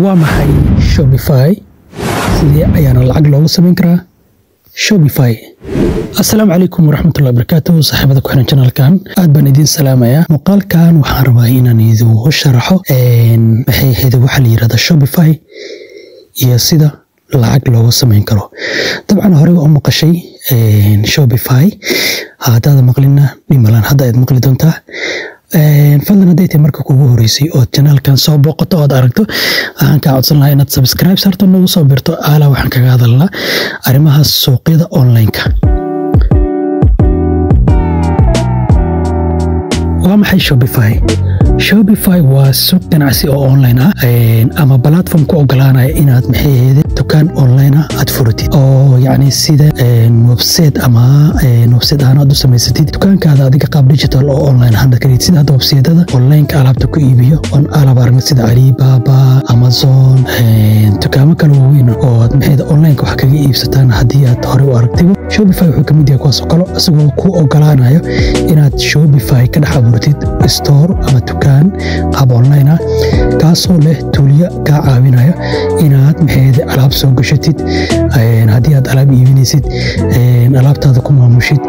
waa maxay Shopify sidee ayaana lacag loogu samayn karaa Shopify. Assalaamu calaykum waraxmatullaahi wabarakaatuh saaxiibada ku xiran channelkan aad baan idin salaamayaa. Muuqaalkan waxaan rabaa inaan idin sharaxo maxay ahayd waxa la yiraahdo Shopify iyo sida lacag loogu samayn karo. Dabcan hore oo maqashay Shopify hadda maqlina nimalan hadda aad maqli doontaa. fadlan haday tahay marka kugu horeysay oo channelkan soo booqato oo aragto waxaan ka codsan lahaa inaad subscribe sarto nagu soo birto ala waxaan kaga hadalnaa arrimaha suuqyada online-ka. waa maxay Shopify waa suuq ganacsi oo online ah ama platform ku ogolaanaya inaad maxay dukaan online ah aad furatid oo yani sida website ama website aad u samaysatid dukaankaada adiga qaab digital oo online ahaan ka sida website-ada online-ka alaabta ku iibiyo on alaab aragna sida Alibaba, Amazon, dukaamo kale oo weyn oo aad maxay online wax kaga iibsataan hadii aad hore u aragtay. Shopify wuxuu kamid yahay kuwaas oo kale asagoo ku ogolaanayo inaad Shopify ka dhex abuurtid store ama dukaan qaab online ah kaasoo leh tuuliyo ka caawinaya inaad maxay alaab soo gashatid hadii aad alaab iibinaysid alaabtaada ku maamushid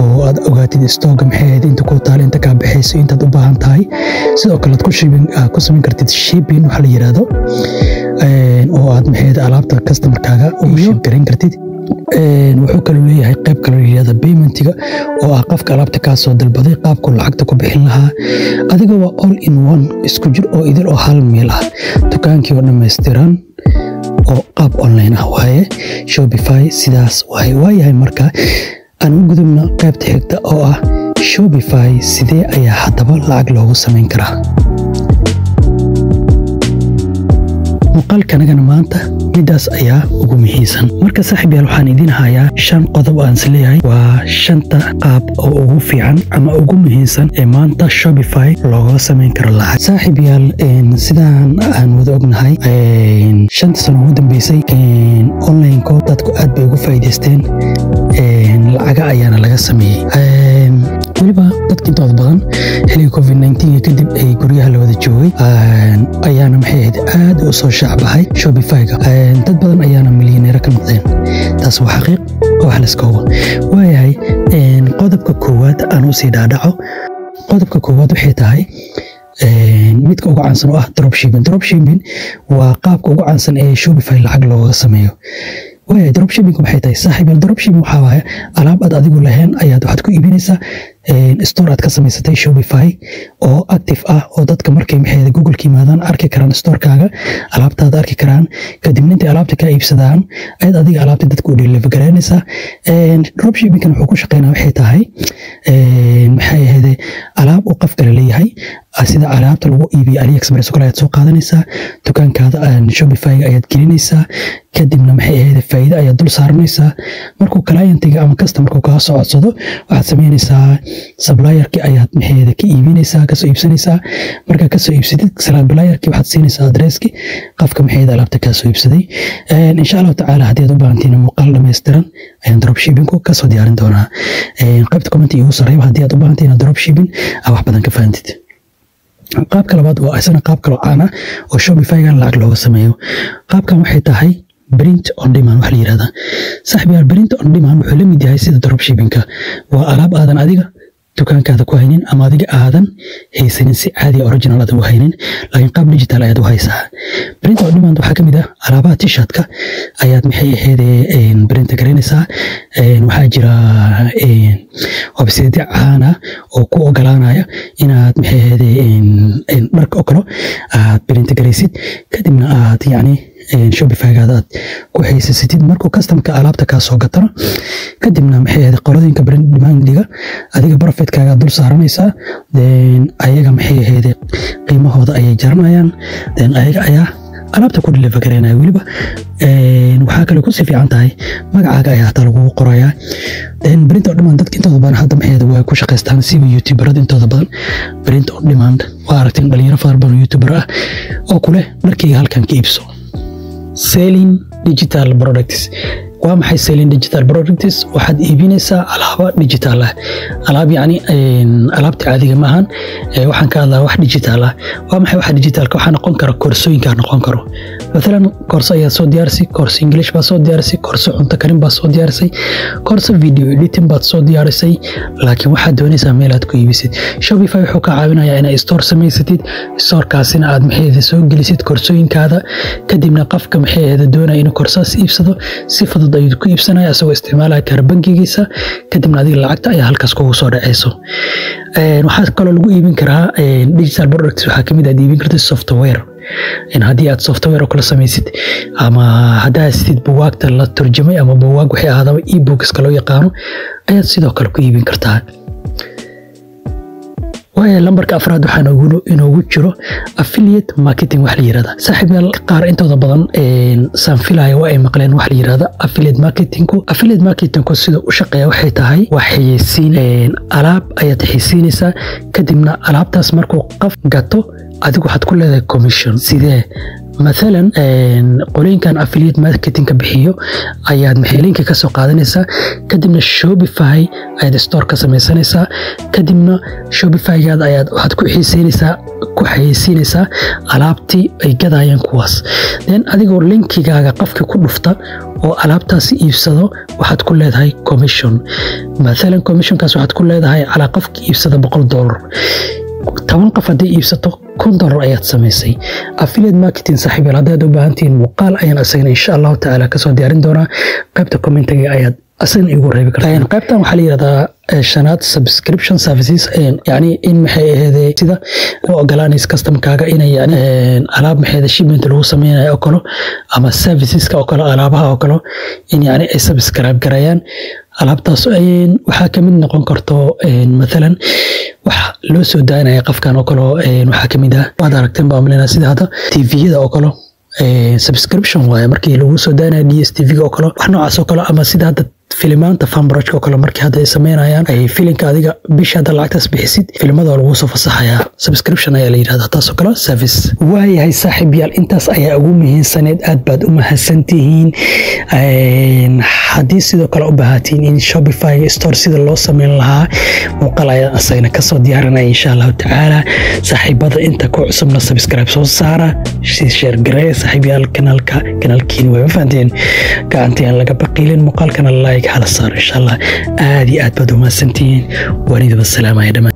oo aad ogaatid stock maxay inta ku taal inta ka bixayso inta u baahan tahay sidoo kale ku samayn kartid shipping waxa la yiraahdo oo aad maxay alaabta customer-kaaga u ship garin kartid. wuxuu kale leeyahay qayb kale oo yiraahdo payment-iga oo ah qofka alaabta ka soo dalbaday qaabku lacagta ku bixin lahaa adiga waa all in one isku jir oo idil oo hal meel ah dukaankii oo dhameystiran oo qaab online ah waaye Shopify sidaas waayahay marka aan u gudubno qaybta xigta oo ah Shopify sidee ayaa hadaba lacag loogu samayn karaa. muuqaalkanagana maanta midaas ayaa ugu muhiimsan. marka saaxiibayaal waxaan idin hayaa 5 qodob aan isleeyahay waa 5 qaab oo ugu fiican ama ugu muhiimsan ee maanta Shopify looga samayn karo lacag. saaxiibayaal sidaan aan wada ognahay 5 sano ugu dambeysay online-ko dadku aad bay ugu faa'iideysteen lacag ayaana laga sameeyay. waliba dadka intooda badan xilliga COVID-19 kadib ay guryaha la wada joogay ayaana maxay aad u soo shacbahay Shopify-ga dad badan ayaana milyaneer ka noqdeen. taas waa xaqiiq oo wax la iska hubo. waayahay qodobka koowaad aan u sii dhaadhaco qodobka koowaad waxay tahay midka ugu caansan oo ah dropshipping waa qaabka ugu caansan ee Shopify lacag looga sameeyo. waayahay dropshipping maxay tahay saaxiibayaal dropshipping waxa waaye alaab aad adigu lahayn ayaad waxaad ku iibinaysaa store aad ka samaysatay Shopify oo active ah oo dadka markay maxay Google ka yimaadaan arki karaan store-kaaga alaabtaada arki karaan kadib inta alaabta ka iibsadaan ayaad adiga alaabta dadku u deliver gareynaysaa. dropshipping wuxuu ku shaqeynaa waxay tahay maxay ahayd alaab uu qof kale leeyahay sida alaabta lagu iibiyo AliExpress oo kale aad soo qaadanaysaa dukaankaada Shopify ayaad gelinaysaa kadibna maxay ahayd faa'iido ayaad dul saaranaysaa markuu client-iga ama customer-ku ka soo codsado waxaad sameynaysaa supplier-ki ayaad maxay ka iibinaysaa ka soo iibsanaysaa marka ka soo iibsadid supplier-ki waxaad siinaysaa address-ki qofka maxay alaabta ka soo iibsaday. insha Allah ta'ala hadii aad u baahantiin muuqaal dhameystiran ayaan dropshipping-ku ka soo diyaarin doonaa. qaybta comment igu sareeyo hadii aad u baahantiin dropshipping wax badan ka fahamtid. qaabka labaad waa isna qaab kale oo caan ah oo Shopify-ga lacag looga sameeyo. qaabkan waxay tahay print on demand wax la yiraahdo. saaxiibayaal print on demand wuxuu la mid yahay sida dropshipping-ka waa alaab aadan adiga dukaankaada ku haynin ama adiga aadan haysanin si caadi original aad u haynin laakiin qaab digital ayaad u haysaa. print on demand waxa kamid ah alaabaha t-shirt-ka ayaad maxay ahayd print gareynaysaa. waxaa jira website caan ah oo ku ogolaanaya inaad maxay ahayd dharka oo kale aad print gareysid kadibna aad yani Shopify-gaada aad ku haysatid markuu customer-ka alaabta ka soo gatano kadibna maxay ahayd qoladinka print demand-iga adiga profit-kaaga dul saaranaysaa ayaga maxay ahayd qiimahooda ayay jaranayaan ayaga ayaa alaabta ku deliver gareynaya. waliba waxa kale ku si fiican tahay magacaaga ayaa taa lagu qorayaa. print on demand dadka intooda badan hadda maxay way ku shaqeystaan sida YouTuber-ada intooda badan print on demand waa aragteen dhalinyaro fara badan YouTuber ah oo kule markii halkan ka iibso selling digital products waa maxay selling digital products waxaad iibinaysaa alaabo digital ah alaab yani alaabta caadiga ma ahan waxaan ka hadlaa wax digital ah waa maxay wax digital ka waxa noqon kara koorsooyinka noqon karo مثلا كورس ayaa soo diyaarisay course English baa soo diyaarisay course cunto karin baa soo diyaarisay course video editing baa soo diyaarisay laakiin waxa doonaysaa meel aad ku iibisid Shopify wuxuu ka caawinayaa inaad store samaysatid store kaasina aad maxay soo gelisid koorsooyinkaada kadibna qofka maxay doonaya inuu koorsaas iibsado si fudud ayuu ku iibsanaya asagoo isticmaalaya kar bangigiisa kadibna adiga lacagta ayaa halkaas kugu soo dhacayso waxa kale lagu iibin karaa digital products waxa kamid ah iibin kartaa software in hadii aad software oo kala samaysid ama hadaa sidii buugaagta la turjumay ama buugaag wixii ahaadaba e-books kala yaqaan ayaad sidoo kale ku iibin kartaa waaye lambarka afraad waxaan inoogu jiro affiliate marketing wax la yiraahdo saaxiibayaal qaar intooda badan saan filayo waa ay maqleen wax la yiraahdo affiliate marketing ku sida u shaqeeya waxay tahay waxaysiin alaab ayaad xaysiinaysaa kadibna alaabtaas markuu qof gato adigu waxaad ku leedahay commission sidee مثلا قولينكان affiliate marketing bixiyo ayaad maxaylinka ka soo qaadanaysaa kadibna Shopify ayaad store ka samaysanaysaa kadibna Shopify ayaad waxaad ku xayeysiinaysaa alaabtii ay gadayaan kuwaas then adigoo linkigaaga qofka ku dhufta oo alaabtaas iibsado waxaad ku leedahay commission مثلا commissionkaas waxaad ku leedahay ala qofka iibsada $100 طبعاً قفدي يبسطو $100 ayaad samaysay affiliate marketing saaxiibayaal haddaad u baahantiin muuqaal ayaan asagana insha Allah ta'ala ka soo diyaarin doonaa qaybta commentiga ayaad asagana igu reebi kartaa qaybtan waxa la yiraahdaa shanaad subscription services yani in maxay ahaydee sida oo ogolaanaysa customer-kaaga inay yani alaab maxay shipment lagu sameeyo oo kale ama services-ka oo kale alaabaha oo kale in yani ay subscribe garayaan alaabtaas waxa kamid noqon karto مثلا waxa loo soo daanaya qofkan oo kale waxa kamid ah waad aragteen baa umaleynaa sida hada TV-da oo kale subscription waaye markii lagu soo daanaya DStv oo kale wax noocaas oo kale ama sida hada فيلمانتا فان برج oo kale markii hada ay sameynayaan ay filimka adiga bisha hada lacagtaas bixisid filimada lagu soo fasaxaya subscription ayaa la yiraahdaa taas oo kale service waayahay saaxiibayaal intaas ayaa ugu muhiimsaneed aad baad u mahadsantihiin hadii sidoo kale u baahatiin in Shopify store sida loo sameyn lahaa muuqaal ayaan asayna ka soo diyaarinay insha Allah ta'ala saaxiibada inta ku cusubna subscribe soo saara share gareey saaxiibayaal kanaalkiin way fahanteen gacanteen laga baqiilin muuqaalkana like على صار إن شاء الله آدي أتبدو ما سنتين ونيد بالسلامة يا دم